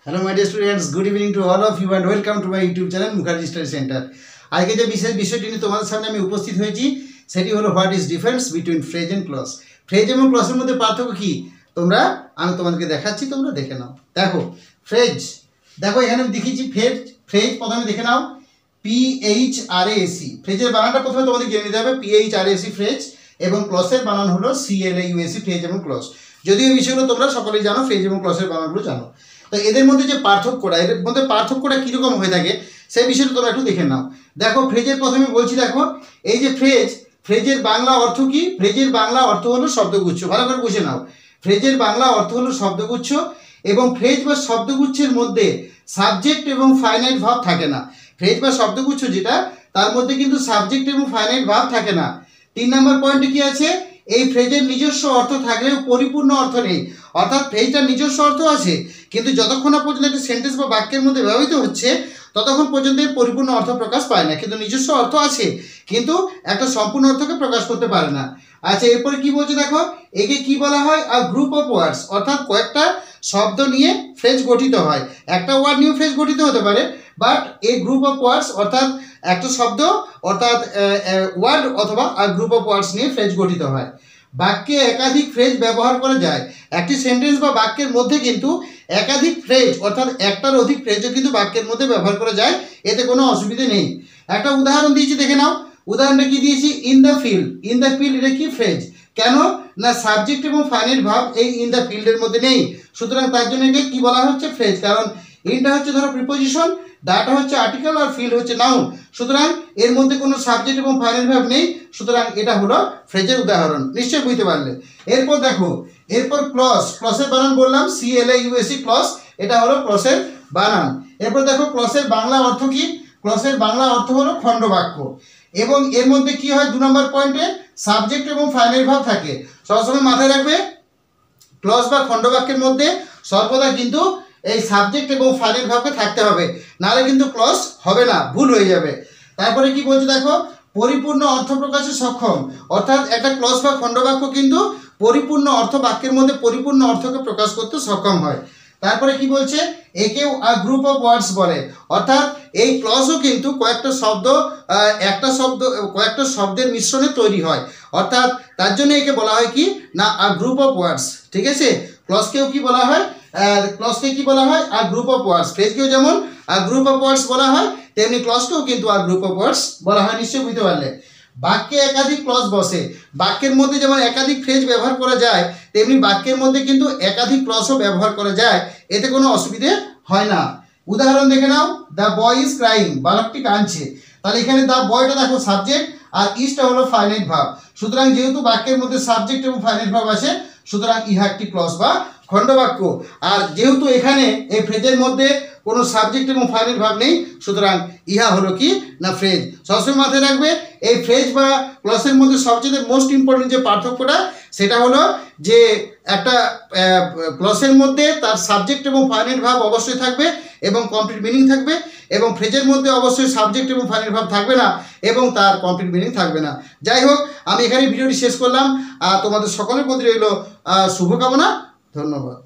Hello my dear students, good evening to all of you and welcome to my YouTube channel Mukherjee Study Center. আজকে যে বিশেষ বিষয়টি নিয়ে তোমাদের সামনে আমি উপস্থিত হয়েছি সেটি হলো what is difference between phrase and clause. Phrase এবং ক্লজের মধ্যে পার্থক্য কি আমি তোমাদেরকে দেখাচ্ছি, তোমরা দেখে নাও। দেখো ফ্রেজ, দেখো এখানে আমি দেখিয়েছি ফ্রেজ প্রথমে দেখে নাও PHRAC। ফ্রেজের বানানটা প্রথমে তোমাদের জেনে নিতে হবে, PHRAC ফ্রেজ, এবং ক্লজের বানান হলো CLAUSE ফ্রেজ এবং ক্লজ। যদিও এই বিষয়গুলো তোমরা সকলেই জানো, ফ্রেজ এবং ক্লজের বানানগুলো জানো। তো এদের মধ্যে যে পার্থক্যটা কীরকম হয়ে থাকে সেই বিষয়টা তোমরা একটু দেখে নাও। দেখো ফ্রেজের প্রথমে বলছি, দেখো এই যে ফ্রেজের বাংলা অর্থ কি? ফ্রেজের বাংলা অর্থ হলো শব্দগুচ্ছ। ভালো করে বুঝে নাও, ফ্রেজের বাংলা অর্থ হলো শব্দগুচ্ছ, এবং ফ্রেজ বা শব্দগুচ্ছের মধ্যে সাবজেক্ট এবং ফাইনাইট ভার্ব থাকে না। ফ্রেজ বা শব্দগুচ্ছ যেটা, তার মধ্যে কিন্তু সাবজেক্ট এবং ফাইনাইট ভার্ব থাকে না। 3 নম্বর পয়েন্টে কি আছে? এই ফ্রেজের নিজস্ব অর্থ থাকলেও পরিপূর্ণ অর্থ নেই। অর্থাৎ ফ্রেজটার নিজস্ব অর্থ আছে, কিন্তু যতক্ষণ না পর্যন্ত একটা সেন্টেন্স বা বাক্যের মধ্যে ব্যবহৃত হচ্ছে ততক্ষণ পর্যন্ত এর পরিপূর্ণ অর্থ প্রকাশ পায় না। কিন্তু নিজস্ব অর্থ আছে, কিন্তু একটা সম্পূর্ণ অর্থকে প্রকাশ করতে পারে না। আচ্ছা, এরপরে কি বলছে দেখো, একে কি বলা হয়? আ গ্রুপ অফ ওয়ার্ডস। অর্থাৎ কয়েকটা শব্দ নিয়ে ফ্রেজ গঠিত হয়। একটা ওয়ার্ড নিয়ে ফ্রেজ গঠিত হতে পারে, but A group of words অর্থাৎ একটা শব্দ অর্থাৎ ওয়ার্ড অথবা আ গ্রুপ অফ ওয়ার্ডস নিয়ে ফ্রেজ গঠিত হয়। বাক্যে একাধিক ফ্রেজ ব্যবহার করা যায়। একটি সেন্টেন্স বা বাক্যের মধ্যে কিন্তু একাধিক ফ্রেজ অর্থাৎ একটার অধিক ফ্রেজও কিন্তু বাক্যের মধ্যে ব্যবহার করা যায়, এতে কোনো অসুবিধে নেই। একটা উদাহরণ দিয়েছি, দেখে নাও। উদাহরণটা কি দিয়েছি? In the field. In the field এটা কি ফ্রেজ? কেন না সাবজেক্ট এবং ফাইনাইট ভার্ব এই ইন দ্য ফিল্ডের মধ্যে নেই, সুতরাং তার জন্য একে কি বলা হচ্ছে? ফ্রেজ। কারণ ইনটা হচ্ছে ধরো প্রিপোজিশন, দাটা হচ্ছে আর্টিকেল, আর ফিল্ড হচ্ছে নাউন, সুতরাং এর মধ্যে কোনো সাবজেক্ট এবং ফাইনাইট ভার্ব নেই, সুতরাং এটা হলো ফ্রেজের উদাহরণ। নিশ্চয়ই বুঝতে পারলে। এরপর দেখো, এরপর ক্লজের বানান বললাম CLAUSE ক্লজ, এটা হলো ক্লজের বানান। এরপর দেখো ক্লজের বাংলা অর্থ কি? ক্লজের বাংলা অর্থ হলো খণ্ডবাক্য, এবং এর মধ্যে কি হয়? 2 নম্বর পয়েন্টে সাবজেক্ট এবং ফাইনাইট ভার্ব থাকে। সবসময় মাথায় রাখবে, ক্লজ বা খণ্ডবাক্যের মধ্যে সর্বদা কিন্তু এই সাবজেক্ট এবং ফাইনাইট ভার্বকে থাকতে হবে, নাহলে কিন্তু ক্লজ হবে না, ভুল হয়ে যাবে। তারপরে কি বলছে দেখো, পরিপূর্ণ অর্থ প্রকাশে সক্ষম। অর্থাৎ একটা ক্লজ বা খণ্ডবাক্য কিন্তু পরিপূর্ণ অর্থ, বাক্যের মধ্যে পরিপূর্ণ অর্থকে প্রকাশ করতে সক্ষম হয়। তারপরে কি বলছে? একেও আ গ্রুপ অফ ওয়ার্ডস বলে। অর্থাৎ এই ক্লজও কিন্তু কয়েকটা শব্দের মিশ্রণে তৈরি হয়। অর্থাৎ তার জন্য একে বলা হয় কি না আ গ্রুপ অফ ওয়ার্ডস। ঠিক আছে, ক্লজকেও কি বলা হয়? ক্লজকে কি বলা হয়? আ গ্রুপ অফ ওয়ার্ডস। ফ্রেজকেও যেমন আ গ্রুপ অফ ওয়ার্ডস বলা হয়, তেমনি ক্লজকেও কিন্তু আ গ্রুপ অফ ওয়ার্ডস বলা হয়। নিশ্চয়ই বুঝতে পারলে। বাক্যে একাধিক ক্লজ বসে। বাক্যের মধ্যে যেমন একাধিক ফ্রেজ ব্যবহার করা যায়, তেমনি বাক্যের মধ্যে কিন্তু একাধিক ক্লজও ব্যবহার করা যায়, এতে কোনো অসুবিধে হয় না। উদাহরণ দেখে নাও, দ্য বয় ইজ ক্রাইং। বালকটি কাঁদছে। তাহলে এখানে দ্য বয়টা দেখো সাবজেক্ট, আর ইজটা হলো ফাইনাইট ভার্ব। সুতরাং যেহেতু বাক্যের মধ্যে সাবজেক্ট এবং ফাইনাইট ভার্ব আছে, সুতরাং ইহা একটি ক্লজ বা খণ্ডবাক্য। আর যেহেতু এখানে এই ফ্রেজের মধ্যে কোনো সাবজেক্ট এবং ফাইনাইট ভার্ব নেই, সুতরাং ইহা হলো কি না ফ্রেজ। সবসময় মাথায় রাখবে, এই ফ্রেজ বা ক্লজের মধ্যে সবচেয়ে মোস্ট ইম্পর্টেন্ট যে পার্থক্যটা, সেটা হলো যে একটা ক্লজের মধ্যে তার সাবজেক্ট এবং ফাইনাইট ভার্ব অবশ্যই থাকবে এবং কমপ্লিট মিনিং থাকবে, এবং ফ্রেজের মধ্যে অবশ্যই সাবজেক্ট এবং ফাইনাইট ভার্ব থাকবে না এবং তার কমপ্লিট মিনিং থাকবে না। যাই হোক, আমি এখানে ভিডিওটি শেষ করলাম। তোমাদের সকলের প্রতি রইল শুভকামনা। ধন্যবাদ।